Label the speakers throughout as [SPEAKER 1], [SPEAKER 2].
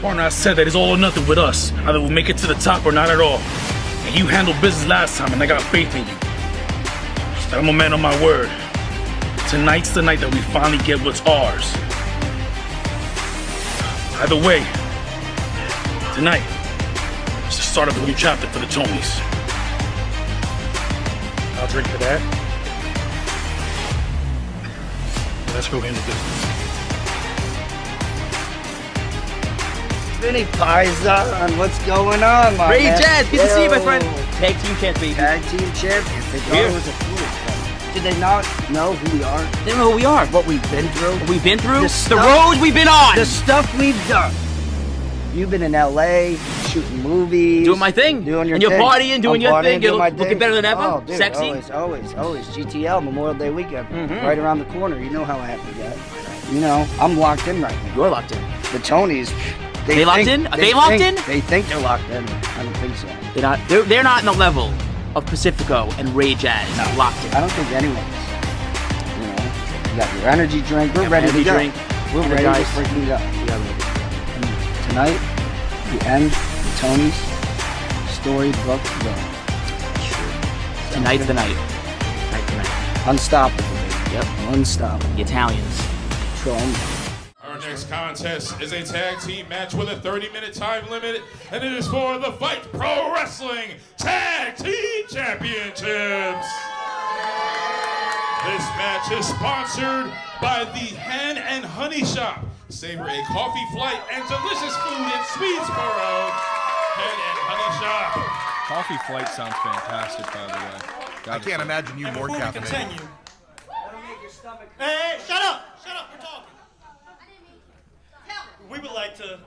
[SPEAKER 1] Partner, I said that it's all or nothing with us. Either we'll make it to the top or not at all. And you handled business last time, and I got faith in you. I'm a man of my word. Tonight's the night that we finally get what's ours. Either way, tonight, it's the start of a new chapter for the Tonēys. I'll drink for that. Let's go handle business.
[SPEAKER 2] Vinny Paisan, what's going on, my
[SPEAKER 3] Ray
[SPEAKER 2] man?
[SPEAKER 3] Jazz, good to see you, my friend. Tag team champs, baby.
[SPEAKER 2] Tag team champions. They thought it was a foolish fight. Did they not know who we are?
[SPEAKER 3] They don't know who we are.
[SPEAKER 2] What we've been through?
[SPEAKER 3] What we've been through?
[SPEAKER 2] The
[SPEAKER 3] The roads we've been on.
[SPEAKER 2] The stuff we've done. You've been in LA, shooting movies.
[SPEAKER 3] Doing my thing.
[SPEAKER 2] Doing your
[SPEAKER 3] and you're
[SPEAKER 2] thing.
[SPEAKER 3] partying, doing your thing. You're
[SPEAKER 2] my
[SPEAKER 3] looking
[SPEAKER 2] thing.
[SPEAKER 3] better than ever.
[SPEAKER 2] Oh, dude,
[SPEAKER 3] Sexy.
[SPEAKER 2] Always. GTL, Memorial Day weekend. Right around the corner. You know how happy we get. You know, I'm locked in right now.
[SPEAKER 3] You're locked in.
[SPEAKER 2] The Tonēys.
[SPEAKER 3] They locked in? Are they locked in?
[SPEAKER 2] They think they're locked in. I don't think so.
[SPEAKER 3] They're not in the level of Pacifico and Ray Jazz.
[SPEAKER 2] No.
[SPEAKER 3] Locked in.
[SPEAKER 2] I don't think anyone is. You know, you got your energy drink. We're ready to go. We're ready to freaking go. And tonight, the end, the Tonēys, storybook run.
[SPEAKER 3] Tonight's the night.
[SPEAKER 2] Unstoppable, baby.
[SPEAKER 3] Yep.
[SPEAKER 2] Unstoppable.
[SPEAKER 3] The Italians.
[SPEAKER 2] Trump.
[SPEAKER 4] Our next contest is a tag team match with a 30-minute time limit, and it is for the FIGHTT Pro Wrestling Tag Team Championships. This match is sponsored by the Hen and Honey Shop. Savor a coffee flight and delicious food in Swedesboro. Hen and Honey Shop.
[SPEAKER 5] Coffee flight sounds fantastic, by the way.
[SPEAKER 6] I can't imagine you more caffeinated.
[SPEAKER 7] Hey, shut up! Shut up, we're talking. We would like to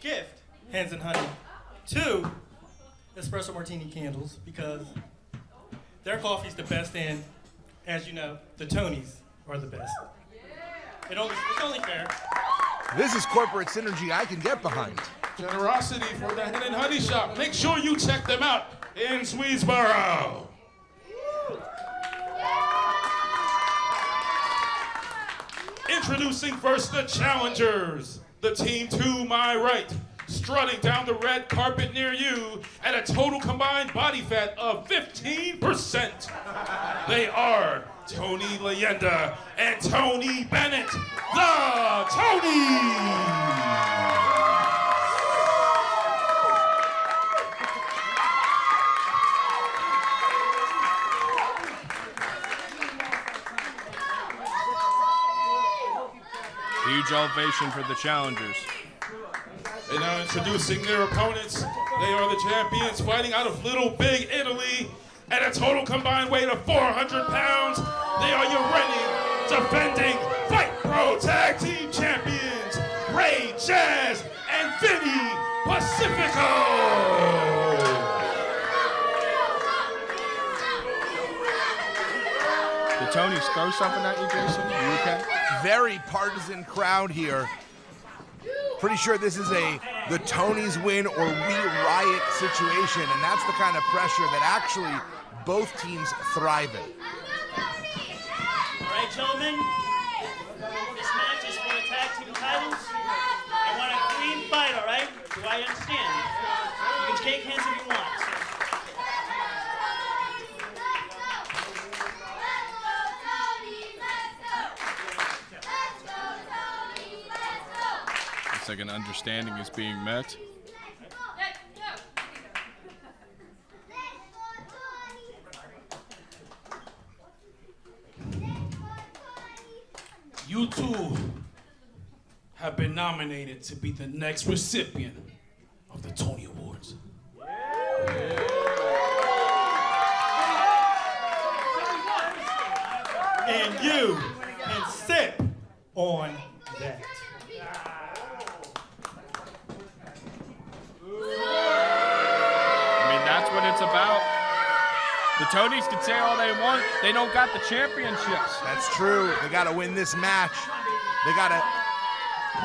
[SPEAKER 7] gift Hens and Honey 2 espresso martini candles because their coffee's the best, and as you know, the Tonēys are the best. It's only fair.
[SPEAKER 6] This is corporate synergy I can get behind.
[SPEAKER 4] Generosity for the Hen and Honey Shop. Make sure you check them out in Swedesboro. Introducing first the challengers. The team to my right, strutting down the red carpet near you at a total combined body fat of 15%. They are Tony Leyenda and Tony Bennett, the Tonēys.
[SPEAKER 5] Huge ovation for the challengers.
[SPEAKER 4] And now introducing their opponents, they are the champions fighting out of Little Big Italy at a total combined weight of 400 pounds. They are your reigning, defending FIGHTT Pro Tag Team Champions, Ray Jazz and Vinny Pacifico.
[SPEAKER 5] The Tonēys throw something at you, Jason? You okay?
[SPEAKER 6] Very partisan crowd here. Pretty sure this is the Tonēys win or we riot situation, and that's the kind of pressure that actually both teams thrive in.
[SPEAKER 7] All right, gentlemen, this match is for the tag team titles. I want a clean fight, all right? Do I understand? You can shake hands if you want.
[SPEAKER 5] It's like an understanding is being met.
[SPEAKER 1] You two have been nominated to be the next recipient of the Tonēy Awards.
[SPEAKER 7] And you can sip on that.
[SPEAKER 5] I mean, that's what it's about. The Tonēys can say all they want. They don't got the championships.
[SPEAKER 6] That's true. They got to win this match. They got to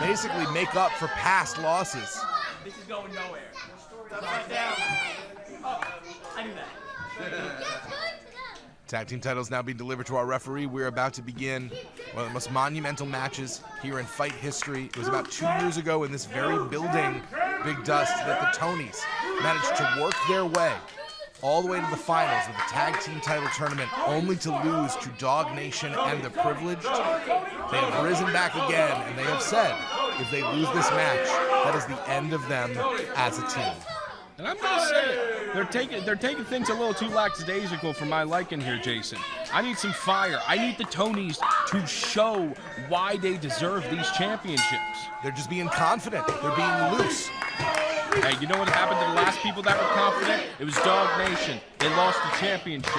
[SPEAKER 6] basically make up for past losses.
[SPEAKER 3] This is going nowhere. Upside down. Oh, I knew that.
[SPEAKER 6] Tag team titles now being delivered to our referee. We're about to begin one of the most monumental matches here in fight history. It was about 2 years ago in this very building, Big Dust, that the Tonēys managed to work their way all the way to the finals of the tag team title tournament, only to lose to Dog Nation and the Privileged. They have risen back again, and they have said if they lose this match, that is the end of them as a team.
[SPEAKER 5] And I'm going to say it. They're taking things a little too lackadaisical for my liking here, Jason. I need some fire. I need the Tonēys to show why they deserve these championships.
[SPEAKER 6] They're just being confident. They're being loose.
[SPEAKER 5] Hey, you know what happened to the last people that were confident? It was Dog Nation. They lost the championships.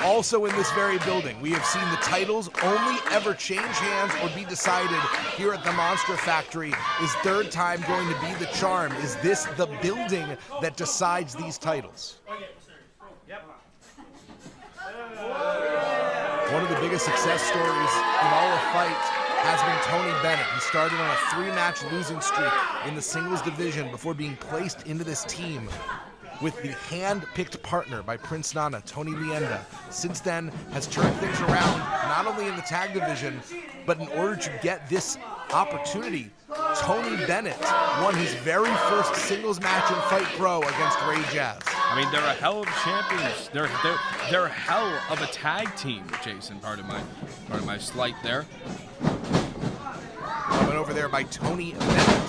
[SPEAKER 6] Also in this very building, we have seen the titles only ever change hands or be decided here at the Monster Factory. Is third time going to be the charm? Is this the building that decides these titles? One of the biggest success stories in all of Fight has been Tonēy Bennett. He started on a 3-match losing streak in the singles division before being placed into this team with the hand-picked partner by Prince Nana, Tonēy Leenda. Since then, has turned things around, not only in the tag division, but in order to get this opportunity, Tonēy Bennett won his very first singles match in Fight Pro against Ray Jazz.
[SPEAKER 5] I mean, they're a hell of champions. They're a hell of a tag team, Jason. Pardon my slight there.
[SPEAKER 6] Coming over there by Tonēy Bennett.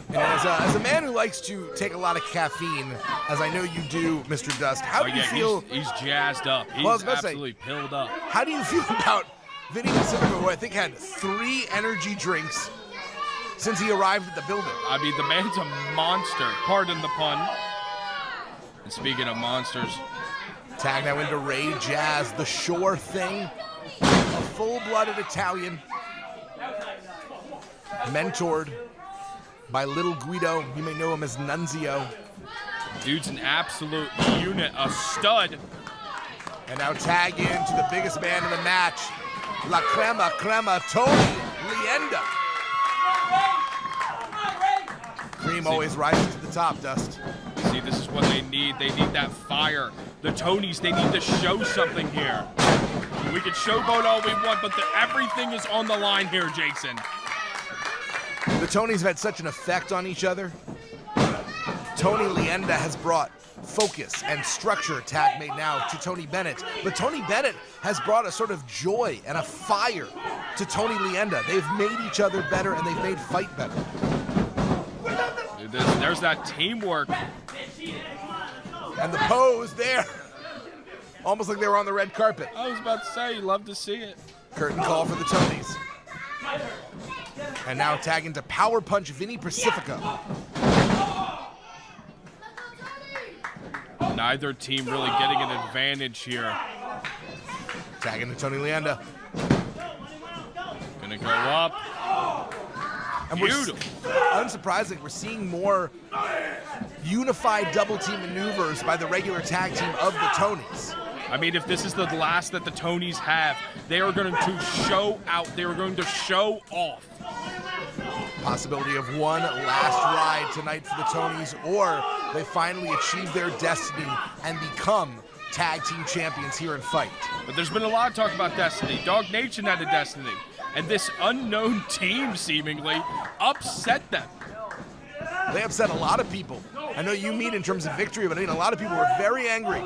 [SPEAKER 6] And as a man who likes to take a lot of caffeine, as I know you do, Mr. Dust, how do you feel?
[SPEAKER 5] He's jazzed up. He's absolutely pilled up.
[SPEAKER 6] How do you feel about Vinny Pacifico, who I think had 3 energy drinks since he arrived at the building?
[SPEAKER 5] I mean, the man's a monster. Pardon the pun. And speaking of monsters,
[SPEAKER 6] tag now into Ray Jazz, the sure thing. A full-blooded Italian, mentored by Little Guido. You may know him as Nunzio.
[SPEAKER 5] Dude's an absolute unit, a stud.
[SPEAKER 6] And now tag in to the biggest man in the match, La Crema, Tonēy Leenda. Cream always rises to the top, Dust.
[SPEAKER 5] See, this is what they need. They need that fire. The Tonēys, they need to show something here. We can showboat all we want, but everything is on the line here, Jason.
[SPEAKER 6] The Tonēys have had such an effect on each other. Tonēy Leenda has brought focus and structure, tag made now, to Tonēy Bennett. But Tonēy Bennett has brought a sort of joy and a fire to Tonēy Leenda. They've made each other better, and they've made Fight better.
[SPEAKER 5] There's that teamwork.
[SPEAKER 6] And the pose there. Almost like they were on the red carpet.
[SPEAKER 5] I was about to say, you love to see it.
[SPEAKER 6] Curtain call for the Tonēys. And now tagging to Power Punch Vinny Pacifico.
[SPEAKER 5] Neither team really getting an advantage here.
[SPEAKER 6] Tagging to Tonēy Leenda.
[SPEAKER 5] Gonna go up.
[SPEAKER 6] And
[SPEAKER 5] beautiful.
[SPEAKER 6] Unsurprisingly, we're seeing more unified double team maneuvers by the regular tag team of the Tonēys.
[SPEAKER 5] I mean, if this is the last that the Tonēys have, they are going to show out. They are going to show off.
[SPEAKER 6] Possibility of one last ride tonight for the Tonēys, or they finally achieve their destiny and become tag team champions here in Fight.
[SPEAKER 5] But there's been a lot of talk about destiny. Dog Nation had a destiny, and this unknown team seemingly upset them.
[SPEAKER 6] They upset a lot of people. I know you mean in terms of victory, but I mean a lot of people were very angry.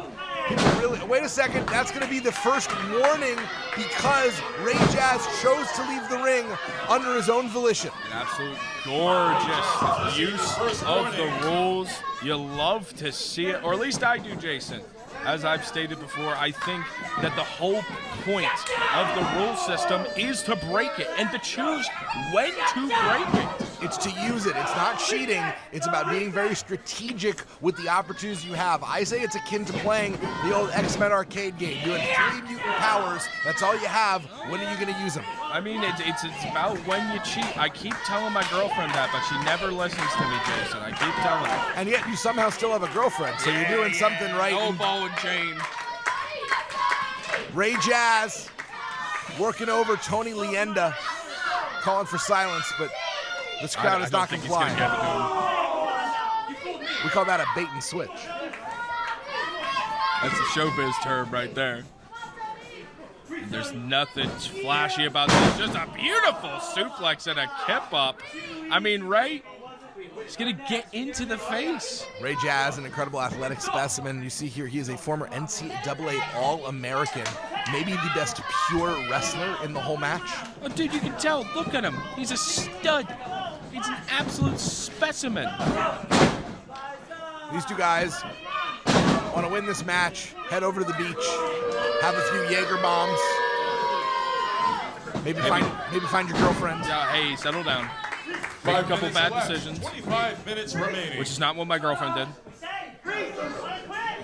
[SPEAKER 6] People really, wait a second, that's going to be the first warning because Ray Jazz chose to leave the ring under his own volition.
[SPEAKER 5] An absolute gorgeous use of the rules. You love to see it, or at least I do, Jason. As I've stated before, I think that the whole point of the rule system is to break it and to choose when to break it.
[SPEAKER 6] It's to use it. It's not cheating. It's about being very strategic with the opportunities you have. I say it's akin to playing the old X-Men arcade game. You have 3 mutant powers. That's all you have. When are you going to use them?
[SPEAKER 5] I mean, it's about when you cheat. I keep telling my girlfriend that, but she never listens to me, Jason. I keep telling her.
[SPEAKER 6] And yet you somehow still have a girlfriend, so you're doing something right.
[SPEAKER 5] No ball and chain.
[SPEAKER 6] Ray Jazz working over Tonēy Leenda, calling for silence, but this crowd is not complying. We call that a bait and switch.
[SPEAKER 5] That's the showbiz term right there. And there's nothing flashy about this. Just a beautiful suplex and a kip up. I mean, Ray, he's going to get into the face.
[SPEAKER 6] Ray Jazz, an incredible athletic specimen. You see here, he is a former NCAA All-American. Maybe the best pure wrestler in the whole match.
[SPEAKER 5] Oh, dude, you can tell. Look at him. He's a stud. He's an absolute specimen.
[SPEAKER 6] These two guys want to win this match, head over to the beach, have a few Jaeger bombs, maybe find your girlfriend.
[SPEAKER 5] Yeah, hey, settle down. Make a couple bad decisions.
[SPEAKER 4] 25 minutes remaining.
[SPEAKER 5] Which is not what my girlfriend did.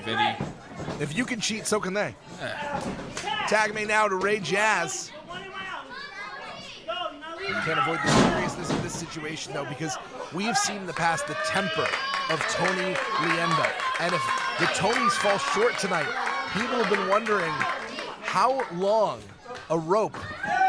[SPEAKER 5] Vinny.
[SPEAKER 6] If you can cheat, so can they. Tag me now to Ray Jazz. You can't avoid the seriousness of this situation, though, because we have seen in the past the temper of Tonēy Leenda. And if the Tonys fall short tonight, people have been wondering how long a rope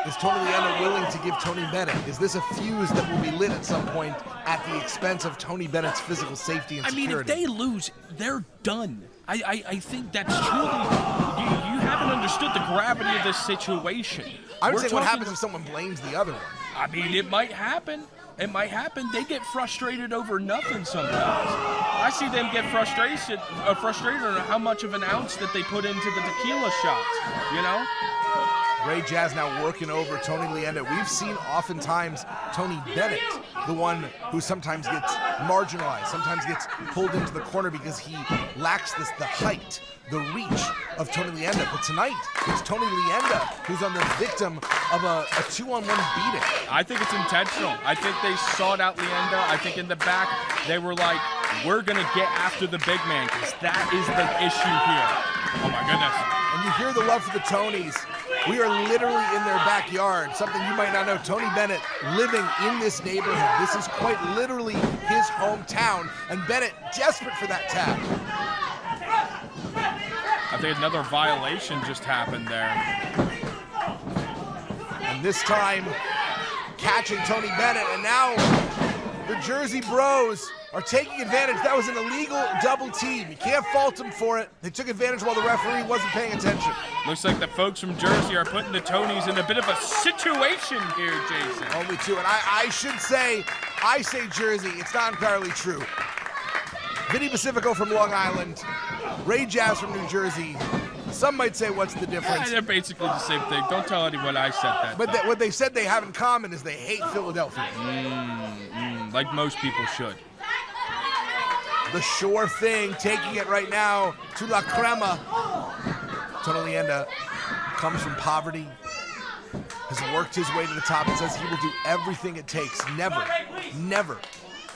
[SPEAKER 6] is Tonēy Leenda willing to give Tony Bennett? Is this a fuse that will be lit at some point at the expense of Tony Bennett's physical safety and security?
[SPEAKER 5] I mean, if they lose, they're done. I think that's truly, you haven't understood the gravity of this situation.
[SPEAKER 6] I'm saying what happens if someone blames the other one?
[SPEAKER 5] I mean, it might happen. It might happen. They get frustrated over nothing sometimes. I see them get frustrated on how much of an ounce that they put into the tequila shots, you know?
[SPEAKER 6] Ray Jazz now working over Tonēy Leenda. We've seen oftentimes Tony Bennett, the one who sometimes gets marginalized, sometimes gets pulled into the corner because he lacks the height, the reach of Tonēy Leenda. But tonight, it's Tonēy Leenda who's on the victim of a 2-on-1 beating.
[SPEAKER 5] I think it's intentional. I think they sought out Leenda. I think in the back, they were like, we're going to get after the big man because that is the issue here. Oh, my goodness.
[SPEAKER 6] And you hear the love for the Tonys. We are literally in their backyard, something you might not know. Tony Bennett living in this neighborhood. This is quite literally his hometown, and Bennett desperate for that tag.
[SPEAKER 5] I think another violation just happened there.
[SPEAKER 6] And this time, catching Tony Bennett, and now the Jersey Bros are taking advantage. That was an illegal double team. You can't fault them for it. They took advantage while the referee wasn't paying attention.
[SPEAKER 5] Looks like the folks from Jersey are putting the Tonys in a bit of a situation here, Jason.
[SPEAKER 6] Only two, and I should say, I say Jersey. It's not entirely true. Vinny Pacifico from Long Island, Ray Jazz from New Jersey. Some might say, what's the difference?
[SPEAKER 5] Yeah, they're basically the same thing. Don't tell anyone I said that.
[SPEAKER 6] But what they said they have in common is they hate Philadelphia.
[SPEAKER 5] Like most people should.
[SPEAKER 6] The sure thing, taking it right now to La Crema. Tonēy Leenda comes from poverty, has worked his way to the top, and says he will do everything it takes, never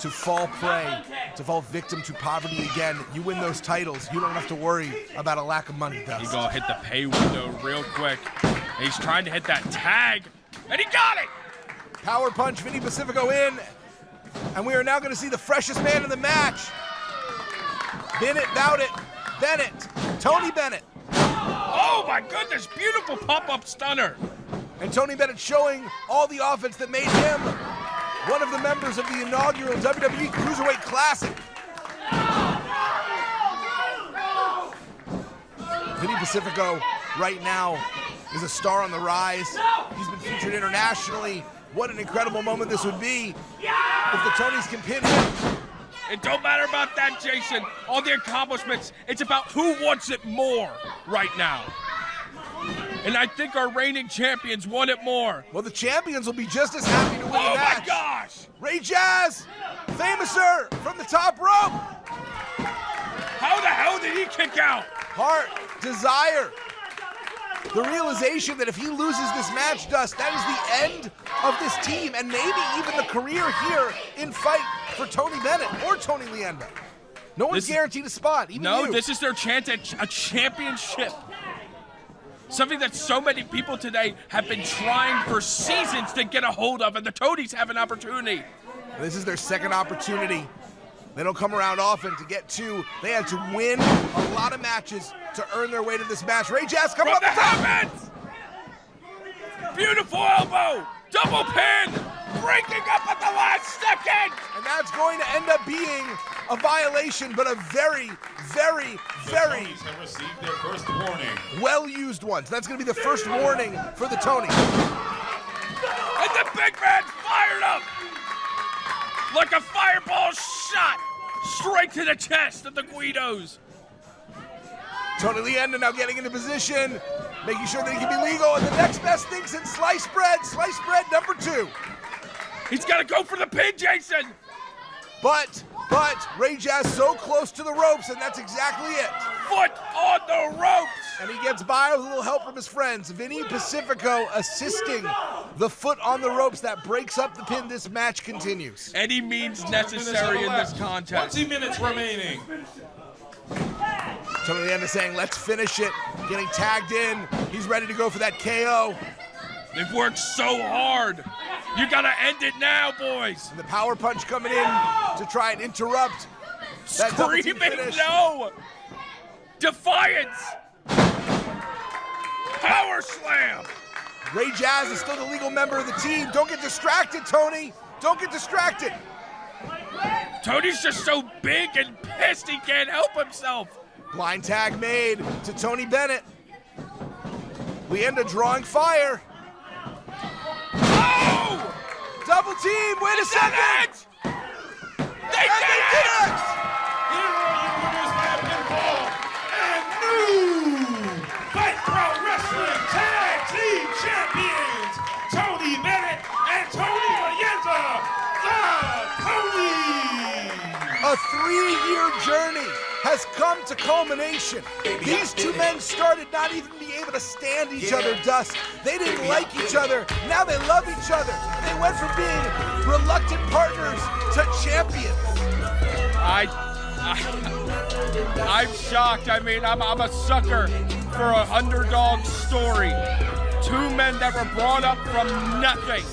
[SPEAKER 6] to fall prey, to fall victim to poverty again. You win those titles, you don't have to worry about a lack of money, Dust.
[SPEAKER 5] He's gonna hit the pay window real quick. He's trying to hit that tag, and he got it!
[SPEAKER 6] Power punch, Vinny Pacifico in, and we are now gonna see the freshest man in the match. Bout it, Bennett, Tony Bennett.
[SPEAKER 5] Oh my goodness, beautiful pop-up stunner.
[SPEAKER 6] And Tony Bennett showing all the offense that made him one of the members of the inaugural WWE Cruiserweight Classic. Vinny Pacifico right now is a star on the rise. He's been featured internationally. What an incredible moment this would be if the Tonys can pin him.
[SPEAKER 5] It don't matter about that, Jason. All the accomplishments, it's about who wants it more right now. And I think our reigning champions want it more.
[SPEAKER 6] Well, the champions will be just as happy to win the match.
[SPEAKER 5] Oh my gosh!
[SPEAKER 6] Ray Jazz, famouser from the top rope.
[SPEAKER 5] How the hell did he kick out?
[SPEAKER 6] Heart, desire. The realization that if he loses this match, Dust, that is the end of this team and maybe even the career here in FIGHTT for Tony Bennett or Tonēy Leenda. No one's guaranteed a spot, even you.
[SPEAKER 5] This is their chance at a championship. Something that so many people today have been trying for seasons to get a hold of, and the Tonys have an opportunity.
[SPEAKER 6] This is their second opportunity. They don't come around often to get to. They had to win a lot of matches to earn their way to this match. Ray Jazz coming up the top.
[SPEAKER 5] Beautiful elbow, double pin, breaking up at the last second.
[SPEAKER 6] And that's going to end up being a violation, but a very, very, very
[SPEAKER 4] Tonys have received their first warning.
[SPEAKER 6] well-used one. So that's going to be the first warning for the Tonys.
[SPEAKER 5] And the big man's fired up like a fireball shot straight to the chest of the Guidos.
[SPEAKER 6] Tony Leander now getting into position, making sure that he can be legal. And the next best thing since slice bread number 2.
[SPEAKER 5] He's got to go for the pin, Jason.
[SPEAKER 6] But Ray Jazz so close to the ropes, and that's exactly it.
[SPEAKER 5] Foot on the ropes.
[SPEAKER 6] And he gets by with a little help from his friends. Vinny Pacifico assisting the foot on the ropes that breaks up the pin. This match continues.
[SPEAKER 5] Any means necessary in this contest.
[SPEAKER 4] 20 minutes remaining.
[SPEAKER 6] Tony Leander saying, let's finish it. Getting tagged in. He's ready to go for that KO.
[SPEAKER 5] They've worked so hard. You gotta end it now, boys.
[SPEAKER 6] And the power punch coming in to try and interrupt that double team
[SPEAKER 5] Screaming
[SPEAKER 6] finish.
[SPEAKER 5] no. Defiance. Power slam.
[SPEAKER 6] Ray Jazz is still the legal member of the team. Don't get distracted, Tony. Don't get distracted.
[SPEAKER 5] Tony's just so big and pissed he can't help himself.
[SPEAKER 6] Blind tag made to Tony Bennett. Leander drawing fire.
[SPEAKER 5] Oh!
[SPEAKER 6] Double team, wait a second!
[SPEAKER 5] They did it!
[SPEAKER 4] Here are your winners by pinfall and new Fight Pro Wrestling Tag Team Champions, Tony Bennett and Tony Leander, the Tonys!
[SPEAKER 6] A 3-year journey has come to culmination. These two men started not even being able to stand each other, Dust. They didn't like each other. Now they love each other. They went from being reluctant partners to champions.
[SPEAKER 5] I'm shocked. I mean, I'm a sucker for a underdog story. Two men that were brought up from nothing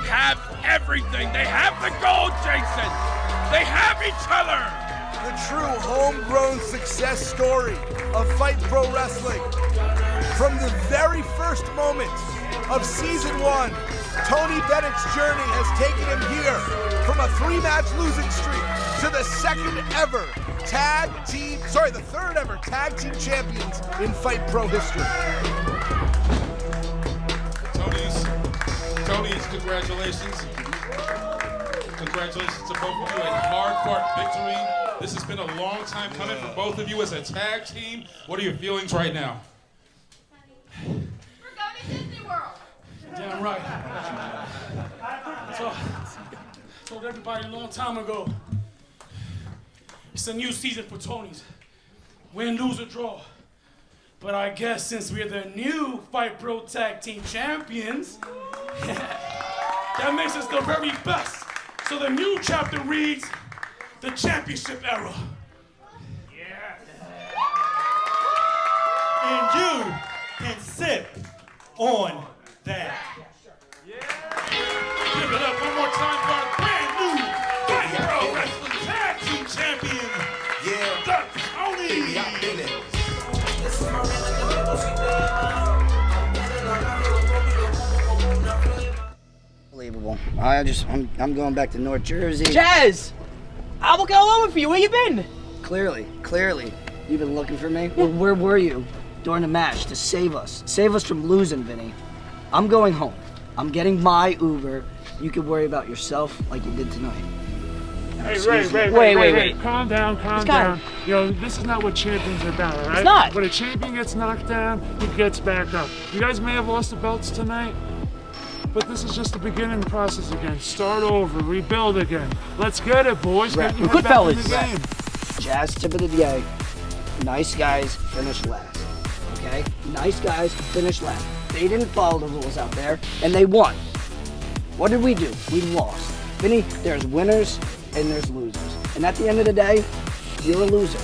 [SPEAKER 5] have everything. They have the gold, Jason. They have each other.
[SPEAKER 6] The true homegrown success story of Fight Pro Wrestling. From the very first moment of season 1, Tony Bennett's journey has taken him here from a 3-match losing streak to the third ever tag team champions in Fight Pro history.
[SPEAKER 4] Tonys, congratulations. Congratulations to both of you. A hard-fought victory. This has been a long time coming for both of you as a tag team. What are your feelings right now?
[SPEAKER 8] We're going to Disney World.
[SPEAKER 1] Damn right. I told everybody a long time ago, it's a new season for Tonys. Win, lose, or draw. But I guess since we're the new Fight Pro Tag Team Champions, that makes us the very best. So the new chapter reads, the championship era.
[SPEAKER 7] And you can sip on that.
[SPEAKER 4] Give it up one more time for our brand new Fight Pro Wrestling Tag Team Champion, the Tonys.
[SPEAKER 2] Unbelievable. I'm going back to North Jersey.
[SPEAKER 3] Jazz! I'm looking all over for you. Where you been?
[SPEAKER 2] Clearly. You've been looking for me? Where were you during the match to save us? Save us from losing, Vinny. I'm going home. I'm getting my Uber. You can worry about yourself like you did tonight.
[SPEAKER 9] Hey, wait. Calm down. You know, this is not what champions are about, all right?
[SPEAKER 3] It's not.
[SPEAKER 9] When a champion gets knocked down, he gets back up. You guys may have lost the belts tonight, but this is just the beginning process again. Start over, rebuild again. Let's get it, boys. Get your head back in the game.
[SPEAKER 2] Jazz tip of the day. Nice guys finish last. Okay? Nice guys finish last. They didn't follow the rules out there, and they won. What did we do? We lost. Vinny, there's winners and there's losers. And at the end of the day, you're a loser.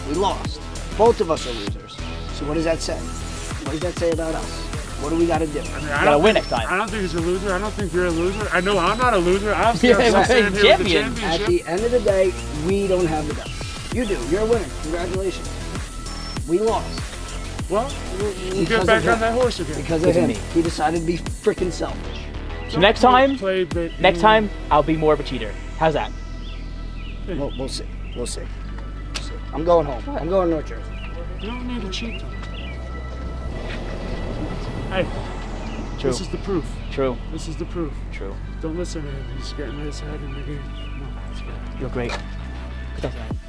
[SPEAKER 2] We lost. Both of us are losers. So what does that say? What does that say about us? What do we got to do?
[SPEAKER 9] I mean,
[SPEAKER 3] Gotta win next time.
[SPEAKER 9] I don't think he's a loser. I don't think you're a loser. I know I'm not a loser. I'm
[SPEAKER 3] Yeah,
[SPEAKER 9] still
[SPEAKER 3] right.
[SPEAKER 9] sitting here with the
[SPEAKER 3] Champion.
[SPEAKER 2] At
[SPEAKER 9] championship.
[SPEAKER 2] the end of the day, we don't have the belt. You do. You're a winner. Congratulations. We lost.
[SPEAKER 9] Well, we'll
[SPEAKER 2] Because
[SPEAKER 9] get
[SPEAKER 2] of
[SPEAKER 9] back on
[SPEAKER 2] him.
[SPEAKER 9] that horse again.
[SPEAKER 2] Because of him. He decided to be freaking selfish.
[SPEAKER 3] So next time,
[SPEAKER 9] Play bit.
[SPEAKER 3] I'll be more of a cheater. How's that?
[SPEAKER 2] We'll see. We'll see. I'm going home. I'm going to North Jersey.
[SPEAKER 9] You don't need to cheat them. Hey,
[SPEAKER 3] True.
[SPEAKER 9] this is the proof.
[SPEAKER 3] True.
[SPEAKER 9] This is the proof.
[SPEAKER 3] True.
[SPEAKER 9] Don't listen to him. He's getting his head in the game. No, it's good.
[SPEAKER 3] You're great. Good luck tonight.